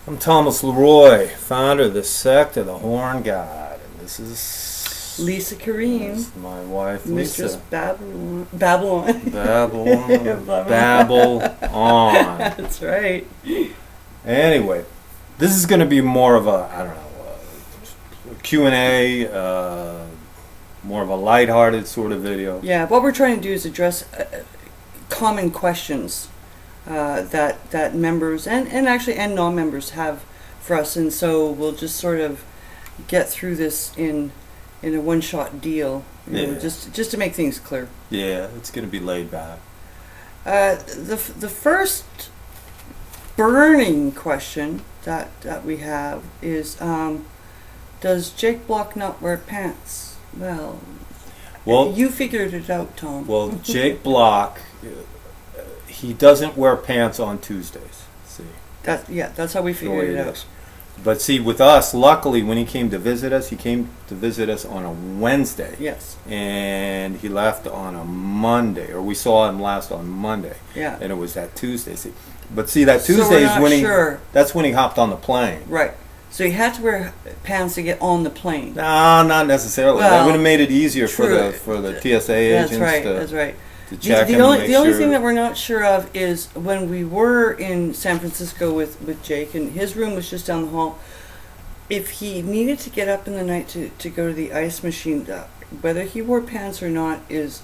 I'm Thomas LeRoy, founder of the Sect of the Horn God, and this is Lisa Kareem, this is my wife, Mistress Lisa. Babylon. Babble on. That's right. Anyway, this is going to be more of a, Q&A, more of a lighthearted sort of video. Yeah, what we're trying to do is address common questions that members and actually non-members have for us, and so we'll just sort of get through this in a one-shot deal, just to make things clear. Yeah, it's going to be laid back. The first burning question that we have is, does Jake Block not wear pants? Well, you figured it out, Tom. Well, Jake Block, he doesn't wear pants on Tuesdays. See, that's how we figured it out. But see, with us, luckily, when he came to visit us, on a Wednesday. Yes. And he left on a Monday, or we saw him last on Monday. Yeah. And it was that Tuesday. See, but see, that Tuesday is when that's when he hopped on the plane. Right. So he had to wear pants to get on the plane. No, not necessarily. Well, that would have made it easier for the TSA agents. That's right. To check the only thing that we're not sure of is when we were in San Francisco with Jake, and his room was just down the hall. If he needed to get up in the night to go to the ice machine, whether he wore pants or not is.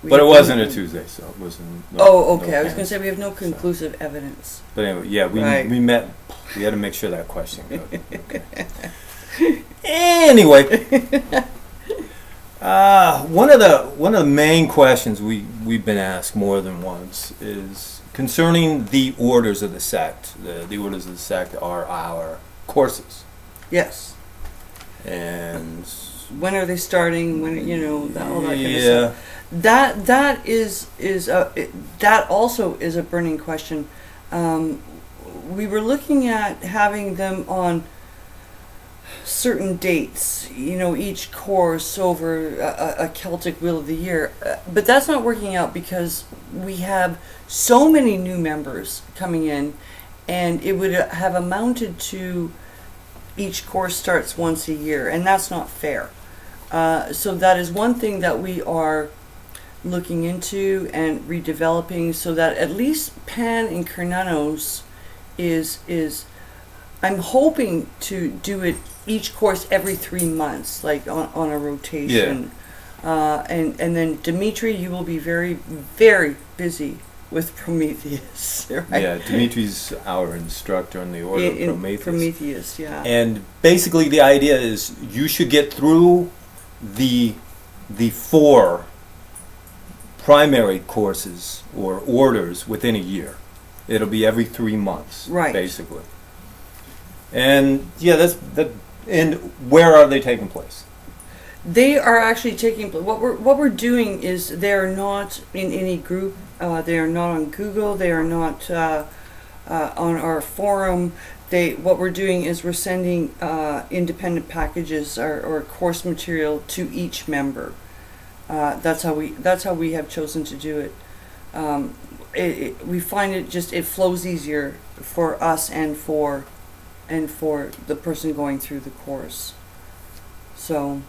But it wasn't a Tuesday, so it wasn't. Okay. I was going to say we have no conclusive evidence. But anyway, yeah, we met. We had to make sure that question goes. Okay. Anyway, one of the main questions we've been asked more than once is concerning the orders of the sect. The orders of the sect are our courses. Yes. And when are they starting? When all that kind of stuff. That also is a burning question. We were looking at having them on certain dates, each course over a Celtic Wheel of the Year, but that's not working out because we have so many new members coming in, and it would have amounted to each course starts once a year, and that's not fair. So that is one thing that we are looking into and redeveloping, so that at least Pan and Kernanos is I'm hoping to do it each course every 3 months, like on a rotation. Yeah. And then Dimitri, you will be very, very busy with Prometheus, right? Yeah, Dimitri's our instructor in the order of Prometheus. Prometheus, yeah. And basically the idea is you should get through the 4 primary courses or orders within a year. It'll be every 3 months, right? Basically. And yeah, and where are they taking place? They are actually taking place. What we're doing is they are not in any group. They are not on Google. They are not on our forum. What we're doing is we're sending independent packages or course material to each member. That's how we have chosen to do it. We find it flows easier for us and for the person going through the course. So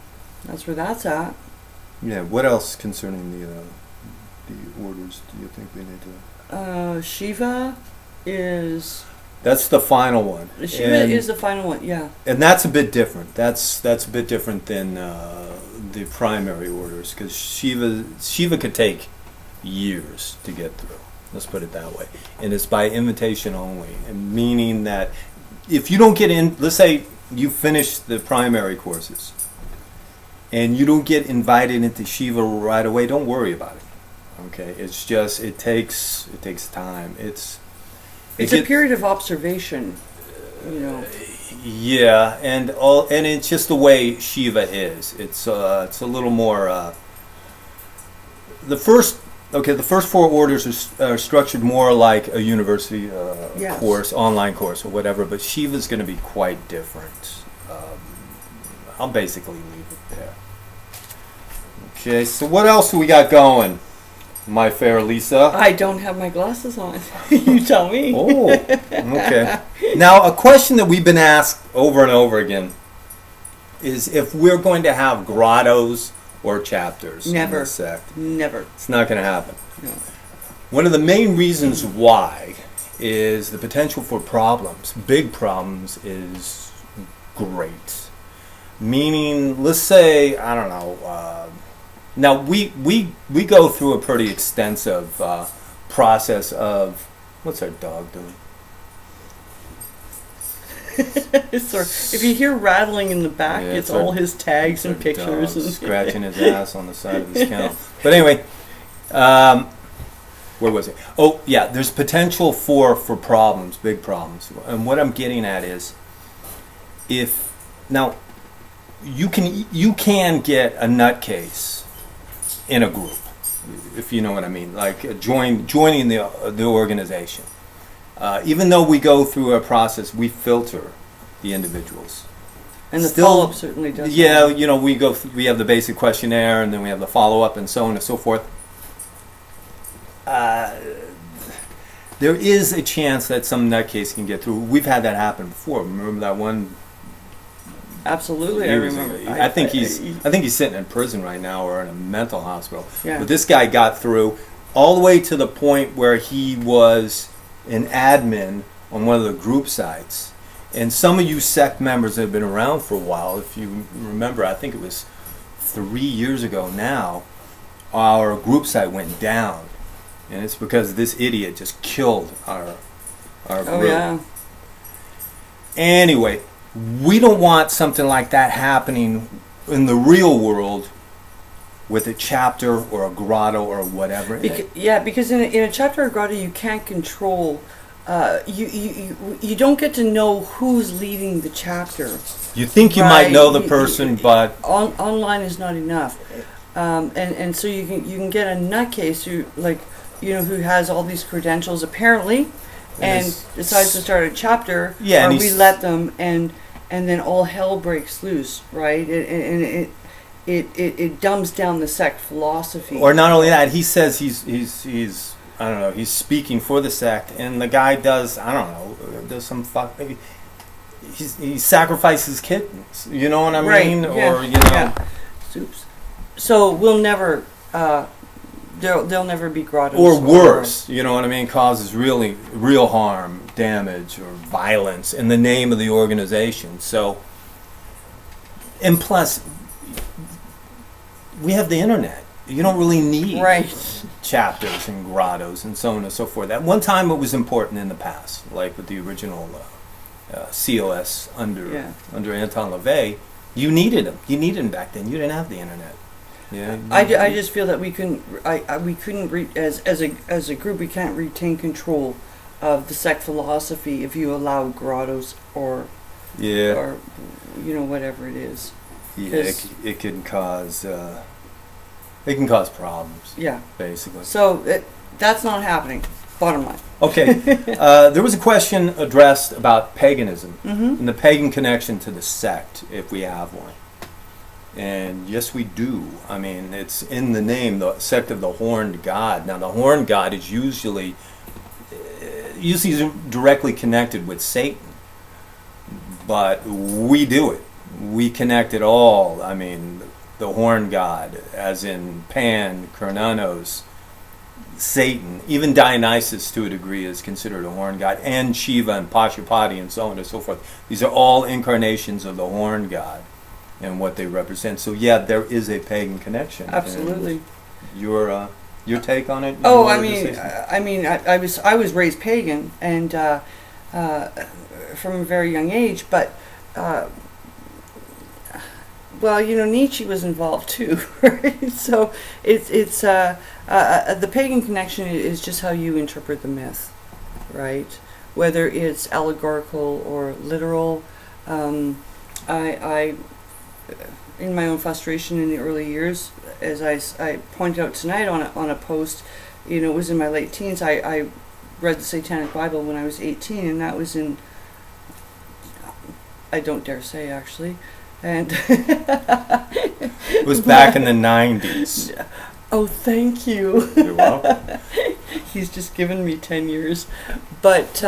that's where that's at. Yeah. What else concerning the orders do you think we need to? Shiva is. That's the final one. Shiva is the final one. Yeah. And that's a bit different. That's a bit different than the primary orders, because Shiva could take years to get through. Let's put it that way. And it's by invitation only, and meaning that if you don't get in, let's say you finish the primary courses and you don't get invited into Shiva right away, don't worry about it. Okay, it's just it takes time. It's a period of observation, Yeah, and it's just the way Shiva is. It's a little more. The first 4 orders are structured more like a university course, online course, or whatever. But Shiva's going to be quite different. I'll basically leave it there. Okay, so what else do we got going, my fair Lisa? I don't have my glasses on. You tell me. Oh, okay. Now, a question that we've been asked over and over again is if we're going to have grottos or chapters in Never. the sect. Never. It's not going to happen. No. One of the main reasons why is the potential for problems. Big problems is great. Meaning, let's say, I don't know, now we go through a pretty extensive process of, what's our dog doing? Sorry. If you hear rattling in the back, Yeah, it's it's our- all his tags and Our pictures. dog And scratching his ass on the side of his kennel. But anyway, where was it? Oh, yeah, there's potential for problems, big problems. And what I'm getting at is, if now you can get a nutcase in a group, if you know what I mean, like joining the organization. Even though we go through a process, we filter the individuals. and the Still- follow-up certainly does. Yeah, you know, we have the basic questionnaire, and then we have the follow-up, and so on and so forth. There is a chance that some nutcase can get through. We've had that happen before. Remember that one? Absolutely, I years remember. ago? I think he's sitting in prison right now or in a mental hospital. Yeah. But this guy got through all the way to the point where he was an admin on one of the group sites. And some of you sect members that have been around for a while, if you remember, I think it was 3 years ago now, our group site went down. And it's because this idiot just killed our group. Oh yeah. Anyway, we don't want something like that happening in the real world with a chapter or a grotto or whatever. Because in a chapter or grotto, you can't control. You don't get to know who's leading the chapter. You think you Right. might know the person, but Online is not enough, and so you can get a nutcase who has all these credentials apparently, and he's- decides to start a chapter. Yeah, or and we he's- let them, and then all hell breaks loose, right? It dumbs down the sect philosophy. or not only that, he says he's I don't know, he's speaking for the sect, and the guy does, I don't know, does some fuck. Maybe he sacrifices kittens. You know what I mean? Right, yeah, Or you know. yeah. Oops. So we'll never. There'll never be grottos. Or worse, you know what I mean, causes real harm, damage, or violence in the name of the organization. So, and plus, we have the internet. You don't really need Right. chapters and grottos and so on and so forth. At one time, it was important in the past, like with the original COS under Anton LaVey. You needed them. You needed them back then. You didn't have the internet. Yeah. I just feel that we couldn't as a group we can't retain control of the sect philosophy if you allow grottos or whatever it is. Yeah, it can cause problems. Yeah. Basically. So that's not happening. Bottom line. Okay. There was a question addressed about paganism and the pagan connection to the sect, if we have one. And yes, we do. I mean, it's in the name, the sect of the horned god. Now, the horned god is usually directly connected with Satan, but we do it. We connect it all. I mean, the horned god, as in Pan, Kronos, Satan, even Dionysus to a degree is considered a horned god, and Shiva and Pashupati and so on and so forth. These are all incarnations of the horned god and what they represent. So yeah, there is a pagan connection. Absolutely. And your take on it? Oh, I was raised pagan and from a very young age, but Nietzsche was involved too, right? So it's the pagan connection is just how you interpret the myth, right? Whether it's allegorical or literal. I in my own frustration in the early years, as I pointed out tonight on a post, it was in my late teens. I read the Satanic Bible when I was 18, and that was in, I don't dare say actually, and it was back in the 90s. Oh, thank you. You're welcome. He's just given me 10 years, but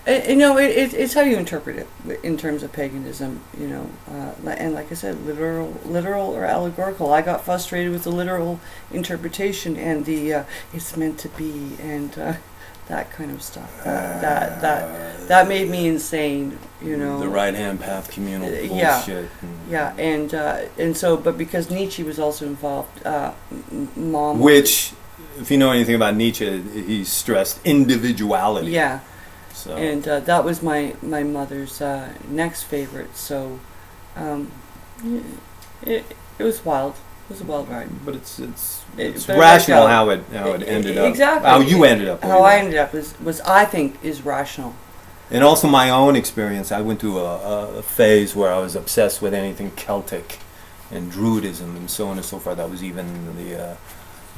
It's how you interpret it in terms of paganism. And like I said, literal or allegorical. I got frustrated with the literal interpretation and the it's meant to be and that kind of stuff. That made me insane. The right hand path communal bullshit. Yeah, and so, but because Nietzsche was also involved, Mom. Which, if you know anything about Nietzsche, he stressed individuality. Yeah. So. And that was my mother's next favorite. So, it was wild. It was a wild ride. But it's rational how it ended up. Exactly. How you ended up. How I ended up was I think is rational. And also my own experience. I went through a phase where I was obsessed with anything Celtic and Druidism and so on and so forth. I was even the,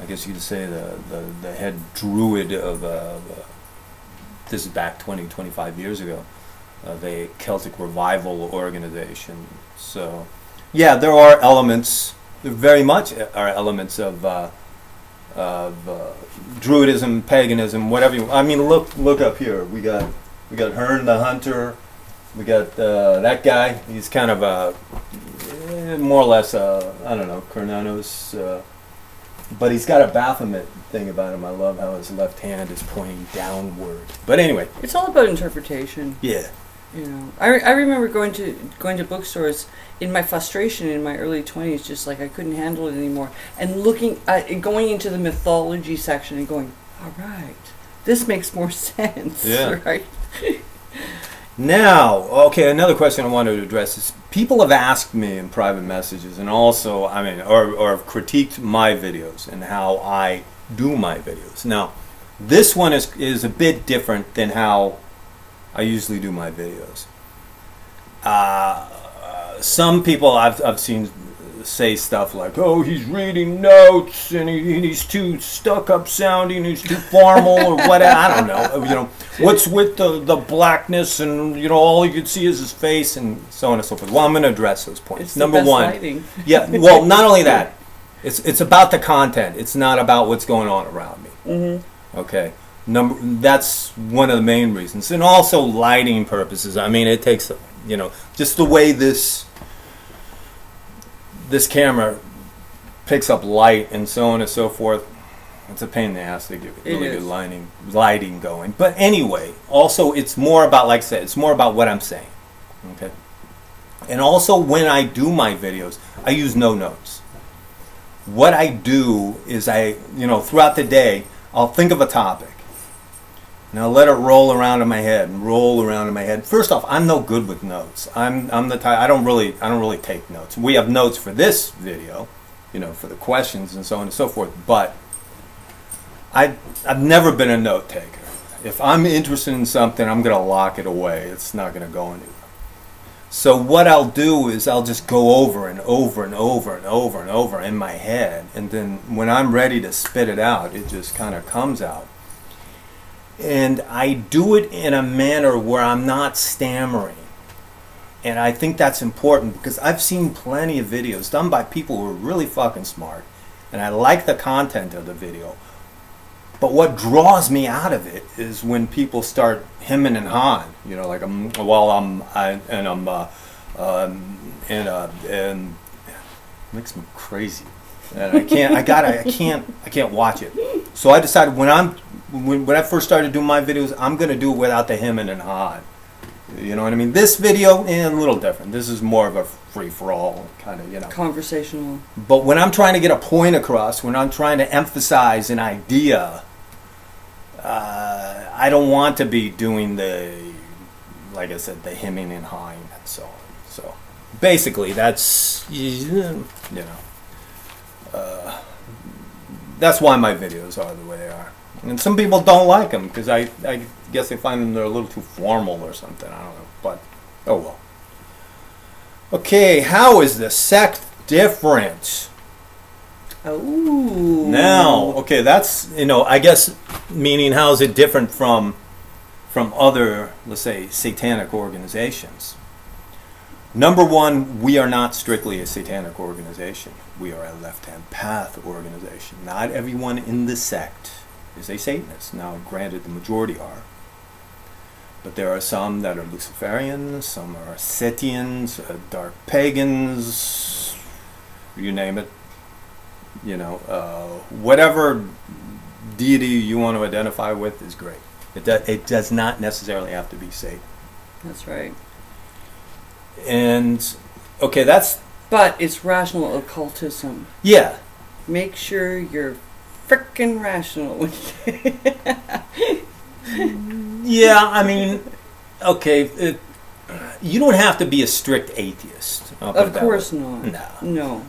I guess you could say the head druid of, this is back 25 years ago, the Celtic Revival organization. So, yeah, there are elements. There very much are elements of Druidism, paganism, whatever you. I mean, look up here. We got Hearn the Hunter. We got that guy. He's kind of more or less I don't know, Cornanos. But he's got a Baphomet thing about him. I love how his left hand is pointing downward. But anyway, it's all about interpretation. Yeah. I remember going to bookstores in my frustration in my early 20s, just like I couldn't handle it anymore, and going into the mythology section and going, all right, this makes more sense. Yeah. Right. Now, okay, another question I wanted to address is people have asked me in private messages and also, or have critiqued my videos and how I do my videos. Now, this one is a bit different than how I usually do my videos. Some people I've seen say stuff like, "Oh, he's reading notes and he's too stuck up sounding, he's too formal or whatever." I don't know. What's with the blackness and all you can see is his face and so on and so forth. Well, I'm going to address those points. It's Number the best one, lighting. Yeah. Well, not only that, it's about the content. It's not about what's going on around me. Mm-hmm. Okay. That's one of the main reasons, and also lighting purposes. I mean, it takes just the way this camera picks up light and so on and so forth. It's a pain in the ass to get really good lighting going. But anyway, also it's more about, like I said, it's more about what I'm saying. Okay. And also when I do my videos, I use no notes. What I do is throughout the day, I'll think of a topic. And I'll let it roll around in my head. First off, I'm no good with notes. I'm the type I don't really take notes. We have notes for this video, for the questions and so on and so forth. But I've never been a note taker. If I'm interested in something, I'm gonna lock it away. It's not gonna go anywhere. So what I'll do is I'll just go over and over and over and over and over in my head, and then when I'm ready to spit it out, it just kind of comes out. And I do it in a manner where I'm not stammering. And I think that's important because I've seen plenty of videos done by people who are really fucking smart. And I like the content of the video. But what draws me out of it is when people start hemming and hawing. And makes me crazy. And I can't watch it. So I decided when I first started doing my videos, I'm going to do it without the hemming and hawing. You know what I mean? This video, a little different. This is more of a free-for-all kind of, Conversational. But when I'm trying to get a point across, when I'm trying to emphasize an idea, I don't want to be doing like I said, the hemming and hawing and so on. So basically, that's, that's why my videos are the way they are. And some people don't like them because I guess they find them they're a little too formal or something. I don't know. But, oh well. Okay, how is the sect different? Oh. Now, okay, that's, I guess, meaning how is it different from other, let's say, satanic organizations? Number one, we are not strictly a satanic organization. We are a left-hand path organization. Not everyone in the sect is a Satanist. Now, granted, the majority are. But there are some that are Luciferians, some are Setians, dark pagans, you name it. Whatever deity you want to identify with is great. It does not necessarily have to be Satan. That's right. And, okay, But it's rational occultism. Yeah. Make sure you're frickin' rational. Yeah, I mean, okay, you don't have to be a strict atheist. Of course not. No.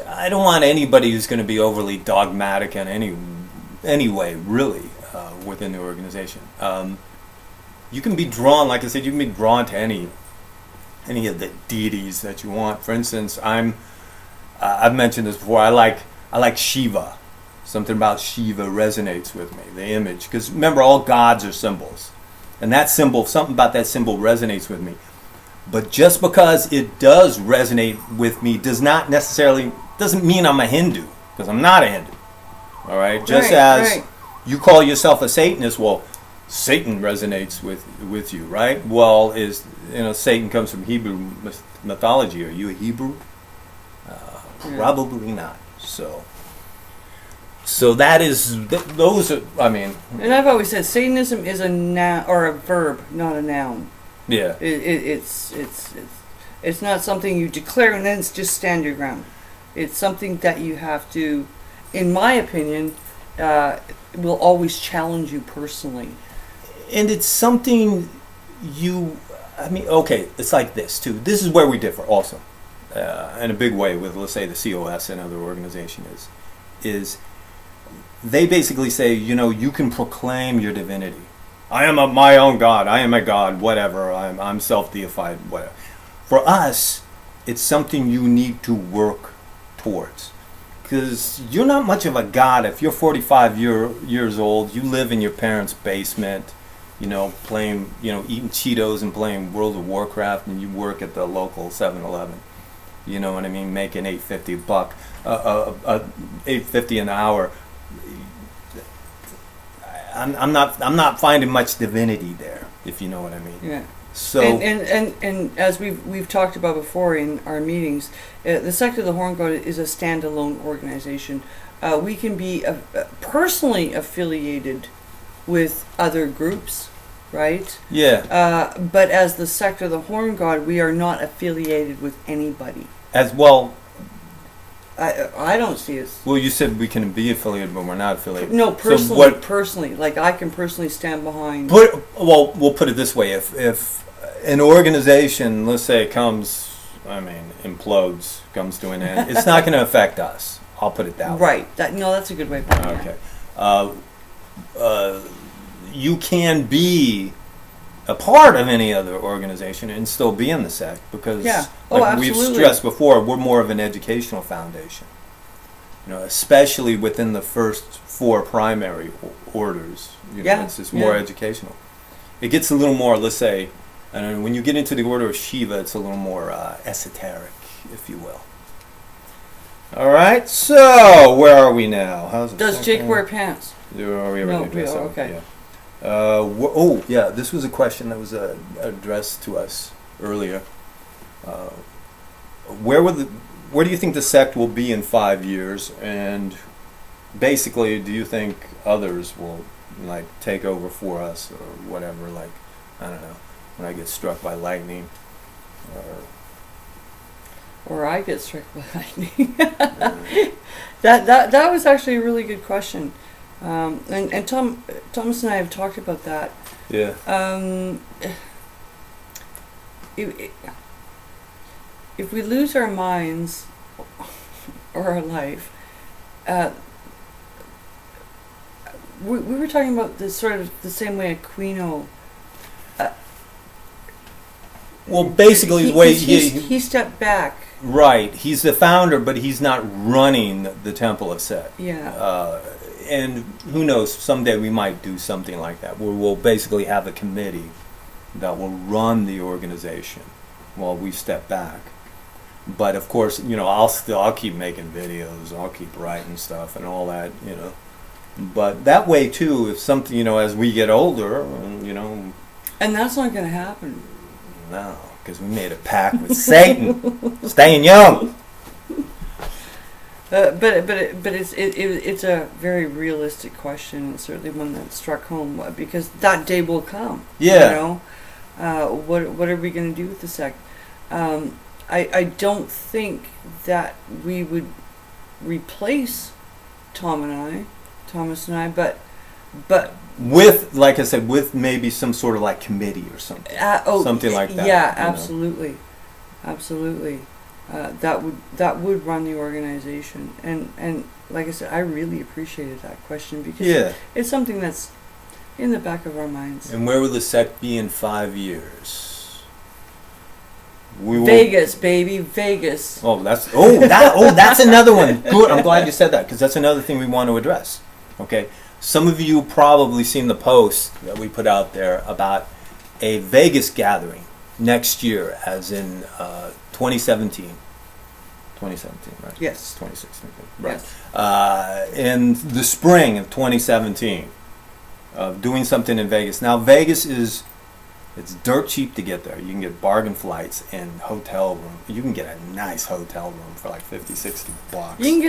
I don't want anybody who's going to be overly dogmatic in any way, really, within the organization. You can be drawn, like I said, you can be drawn to any of the deities that you want. For instance, I've mentioned this before. I like Shiva. Something about Shiva resonates with me. The image, because remember, all gods are symbols, and that symbol, something about that symbol resonates with me. But just because it does resonate with me doesn't mean I'm a Hindu, because I'm not a Hindu. All right, just as you call yourself a Satanist, well, Satan resonates with you, right? Well, Satan comes from Hebrew mythology. Are you a Hebrew? Probably not. So that is those are. I mean, and I've always said Satanism is a noun or a verb, not a noun. Yeah. It's not something you declare and then it's just stand your ground. It's something that you have to, in my opinion, will always challenge you personally. And it's something okay, it's like this too. This is where we differ also, in a big way with, let's say, the COS and other organization is they basically say, you can proclaim your divinity. I am my own God. I am a God, whatever. I'm self-deified, whatever. For us, it's something you need to work towards. Because you're not much of a God if you're 45 years old, you live in your parents' basement, playing, eating Cheetos and playing World of Warcraft, and you work at the local 7-Eleven. You know what I mean? Making $8.50 $8.50 an hour. I'm not finding much divinity there, if you know what I mean. Yeah. So and as we've talked about before in our meetings, the Sect of the Horn God is a standalone organization. We can be personally affiliated with other groups, right? Yeah. But as the Sect of the Horn God, we are not affiliated with anybody. As well. I don't see it. Well, you said we can be affiliated, but we're not affiliated. No, personally, personally, like I can personally stand behind. We'll put it this way: if an organization, let's say, implodes, comes to an end, it's not going to affect us. I'll put it that way. Right. That's a good way of putting it. Okay. You can be a part of any other organization and still be in the sect because, we've stressed before, we're more of an educational foundation. Especially within the first 4 primary orders. It's more educational. It gets a little more, let's say, when you get into the order of Shiva, it's a little more esoteric, if you will. All right, so where are we now? Does Jake wear pants? Are we already dressed up? Okay. Yeah. This was a question that was addressed to us earlier. Where do you think the sect will be in 5 years? And basically, do you think others will take over for us or whatever? I don't know, when I get struck by lightning, or I get struck by lightning. That was actually a really good question. And Thomas and I have talked about that. Yeah. If we lose our minds or our life, we were talking about this sort of the same way Aquino. Well, basically, the way he stepped back. Right, he's the founder, but he's not running the Temple of Set. Yeah. And who knows, someday we might do something like that, where we'll basically have a committee that will run the organization while we step back. But of course, I'll keep making videos, I'll keep writing stuff and all that, But that way too, if something, as we get older, and you know. And that's not going to happen. No, because we made a pact with Satan. Staying young. But it's a very realistic question, and certainly one that struck home, because that day will come. Yeah. You know, what are we going to do with the sect? I don't think that we would replace Thomas and I, but with, like I said, with maybe some sort of like committee or something, something like that. Yeah, absolutely, absolutely. That would run the organization, and like I said, I really appreciated that question, because it's something that's in the back of our minds. And where will the sect be in 5 years? Vegas, baby, Vegas. That's another one. Good. I'm glad you said that, because that's another thing we want to address. Okay, some of you probably seen the post that we put out there about a Vegas gathering next year, as in 2017. 2017, right? Yes. 2016, right? Yes. In the spring of 2017, doing something in Vegas. Now, Vegas it's dirt cheap to get there. You can get bargain flights and hotel room. You can get a nice hotel room for like 50, 60 bucks. You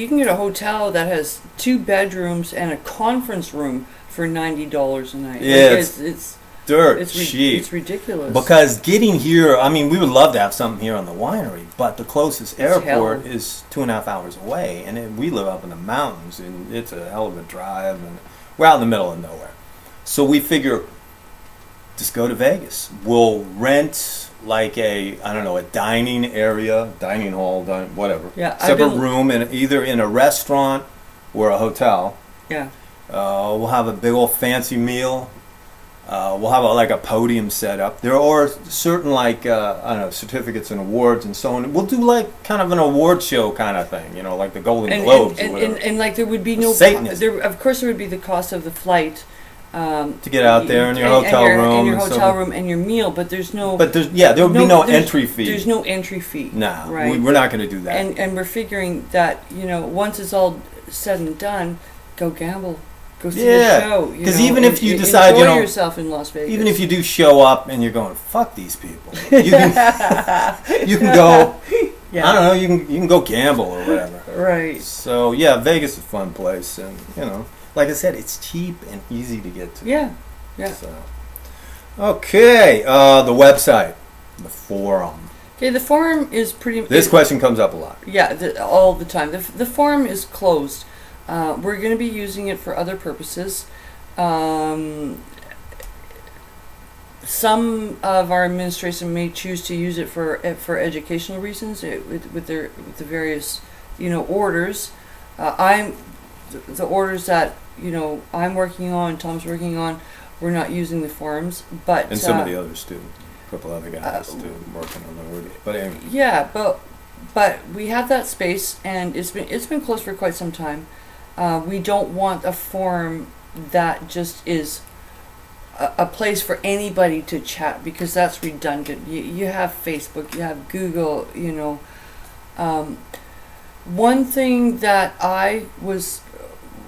can get a hotel that has 2 bedrooms and a conference room for $90 a night. Yeah, like it's dirt cheap. It's ridiculous. Because getting here, I mean, we would love to have something here on the winery, but the closest airport is 2.5 hours away, and we live up in the mountains, and it's a hell of a drive, and we're out in the middle of nowhere. So we figure, just go to Vegas. We'll rent like a dining area, dining hall, whatever. Yeah, separate room, either in a restaurant or a hotel. Yeah. We'll have a big old fancy meal. We'll have a podium set up. There are certain certificates and awards and so on. We'll do like kind of an award show kind of thing, like the Golden Globes or whatever. And like there would be no Satanist. Of course there would be the cost of the flight. To get out there in your hotel room and your meal, but there's no. But there would be no entry fee. There's no entry fee. No, right? We're not going to do that. And we're figuring that once it's all said and done, go gamble, go see the show. Because even if you decide, enjoy yourself in Las Vegas. Even if you do show up and you're going, fuck these people, you can go. Yeah. I don't know. You can go gamble or whatever. Right. So Vegas is a fun place, and like I said, it's cheap and easy to get to. Yeah. So, okay, the website, the forum. Okay, the forum is pretty. This question comes up a lot. Yeah, all the time. The forum is closed. We're going to be using it for other purposes. Some of our administration may choose to use it for educational reasons with the various orders. The orders that I'm working on, Tom's working on, we're not using the forums, but and some of the others too. A couple other guys too working on the orders. But anyway. Yeah, but we have that space, and it's been closed for quite some time. We don't want a forum that just is a place for anybody to chat, because that's redundant. You have Facebook, you have Google, one thing that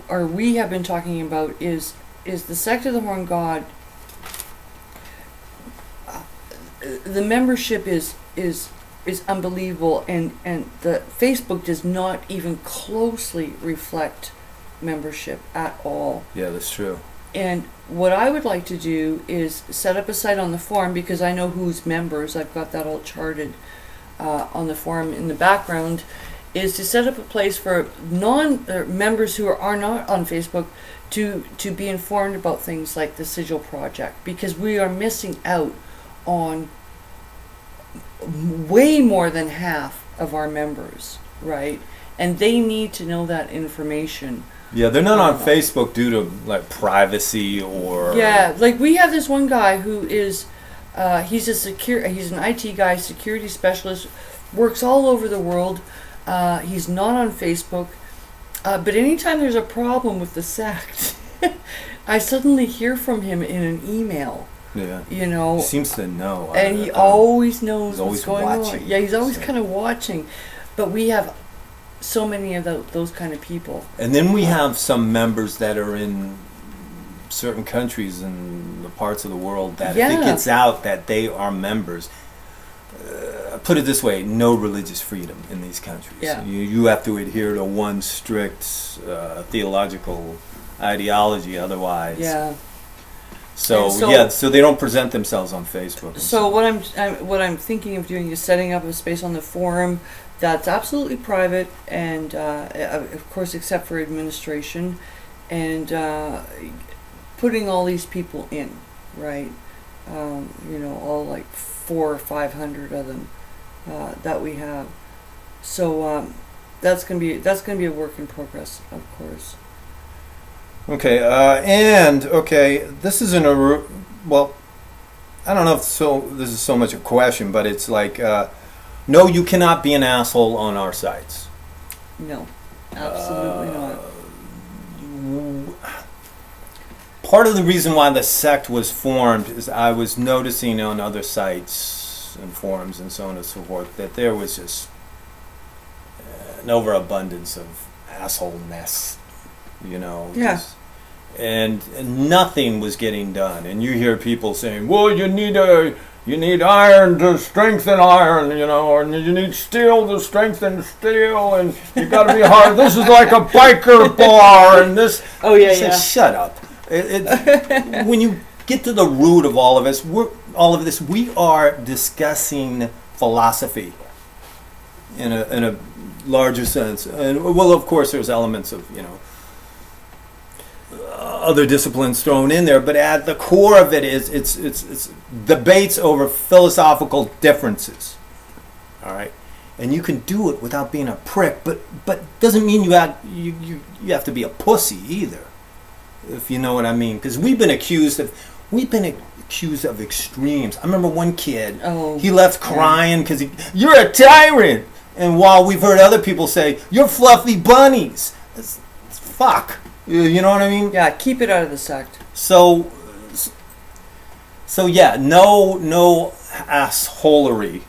we have been talking about is the Sect of the Horn God. The membership is unbelievable, and the Facebook does not even closely reflect membership at all. Yeah, that's true. And what I would like to do is set up a site on the forum, because I know who's members. I've got that all charted on the forum in the background. Is to set up a place for members who are not on Facebook to be informed about things like the Sigil Project, because we are missing out on way more than half of our members, right? And they need to know that information. Yeah, they're not on Facebook due to like privacy or. Yeah, like we have this one guy who is, he's an IT guy, security specialist, works all over the world. He's not on Facebook, but anytime there's a problem with the sect, I suddenly hear from him in an email. Yeah. He seems to know. And he always knows what's going watching. on. Yeah, he's always kind of watching. But we have so many of those kind of people. And then we have some members that are in certain countries and the parts of the world that if Yeah. it gets out that they are members, put it this way, no religious freedom in these countries. Yeah. You have to adhere to one strict theological ideology, otherwise. Yeah. So, And so- yeah, so they don't present themselves on Facebook. and So stuff. what I'm thinking of doing is setting up a space on the forum that's absolutely private and of course except for administration, and putting all these people in, right? All like 400 or 500 of them that we have. So that's gonna be a work in progress, of course. Okay, this isn't well, I don't know if this is so much a question, but it's like, no, you cannot be an asshole on our sites. No, absolutely not. Part of the reason why the sect was formed is I was noticing on other sites and forums and so on and so forth that there was just an overabundance of assholeness, Yeah. and nothing was getting done. And you hear people saying, "Well, you need iron to strengthen iron, and you need steel to strengthen steel, and you got to be hard. This is like a biker bar, and this." Oh yeah, I said, shut up. When you get to the root of all of this, we are discussing philosophy in a larger sense. And well, of course, there's elements of other disciplines thrown in there, but at the core of it is it's debates over philosophical differences. All right, and you can do it without being a prick, but doesn't mean you have to be a pussy either, if you know what I mean. Because we've been accused of extremes. I remember one kid. He left crying because you're a tyrant, and while we've heard other people say you're fluffy bunnies, it's fuck. You know what I mean? Yeah, keep it out of the sect. So yeah, no assholery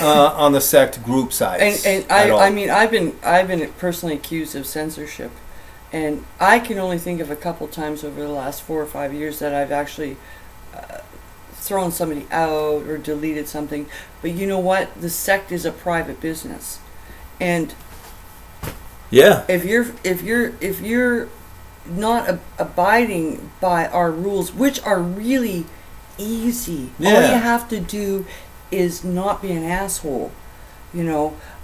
on the sect group sites. And I mean, I've been personally accused of censorship, and I can only think of a couple times over the last 4 or 5 years that I've actually thrown somebody out or deleted something. But you know what? The sect is a private business, and yeah, if you're not abiding by our rules, which are really easy, all you have to do is not be an asshole,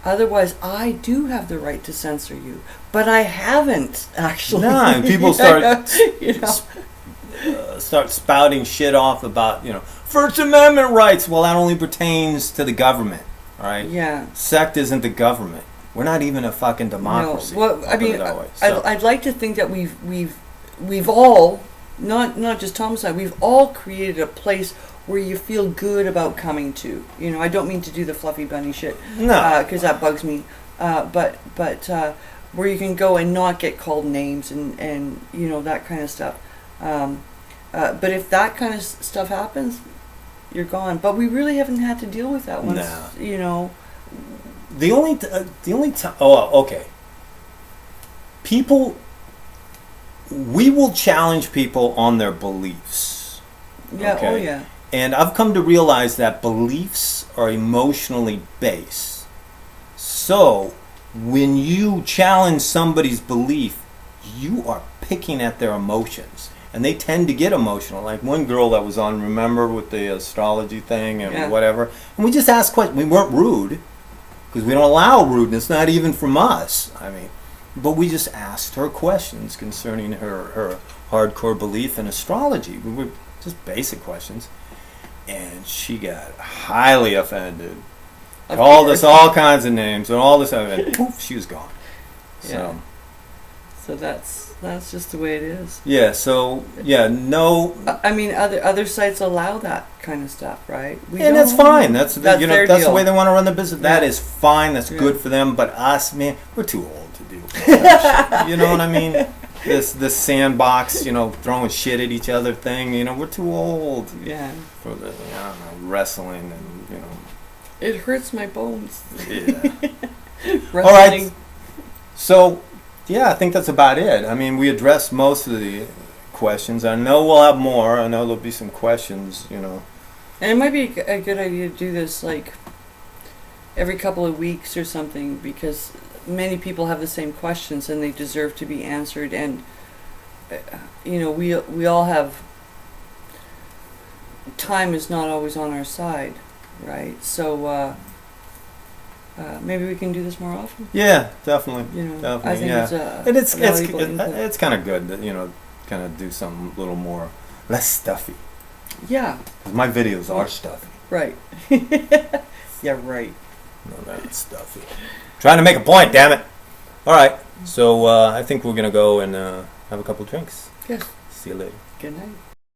otherwise I do have the right to censor you, but I haven't actually. No, and people start start spouting shit off about First Amendment rights. Well, that only pertains to the government, all right? Yeah. Sect isn't the government. We're not even a fucking democracy. No. Well, I mean, So. I'd like to think that we've all, not just Tom and I, we've all created a place where you feel good about coming to. I don't mean to do the fluffy bunny shit, No, because that bugs me. But where you can go and not get called names and that kind of stuff. But if that kind of stuff happens, you're gone. But we really haven't had to deal with that once. No. The only time. Oh, okay. We will challenge people on their beliefs. Yeah. Okay? Oh yeah. And I've come to realize that beliefs are emotionally based. So when you challenge somebody's belief, you are picking at their emotions. And they tend to get emotional. Like one girl that was on, remember, with the astrology thing and whatever. And we just asked questions. We weren't rude, because we don't allow rudeness, not even from us. I mean, but we just asked her questions concerning her hardcore belief in astrology. We were just basic questions. And she got highly offended. Called us all kinds of names and all this other, and poof, she was gone. So that's just the way it is. Yeah. So yeah, no. I mean, other sites allow that kind of stuff, right? And that's fine. That's their that's deal. the way they want to run the business. That is fine. That's good for them. But us, man, we're too old to do that shit. You know what I mean? This sandbox, throwing shit at each other thing. We're too old. Yeah. For the wrestling and It hurts my bones. Yeah. Wrestling. All right. So, yeah, I think that's about it. I mean, we addressed most of the questions. I know we'll have more. I know there'll be some questions, you know. And it might be a good idea to do this like every couple of weeks or something, because many people have the same questions and they deserve to be answered. And you know, we all have, time is not always on our side, right? So maybe we can do this more often. Yeah, definitely. You know, Definitely, I think yeah. it's And it's valuable input. it's kind of good that, you know, kind of do something a little more less stuffy. Yeah, 'Cause my videos are stuffy. right. Yeah, right. No, that's stuffy. Trying to make a point, damn it. All right. So I think we're gonna go and have a couple drinks. Yes. See you later. Good night.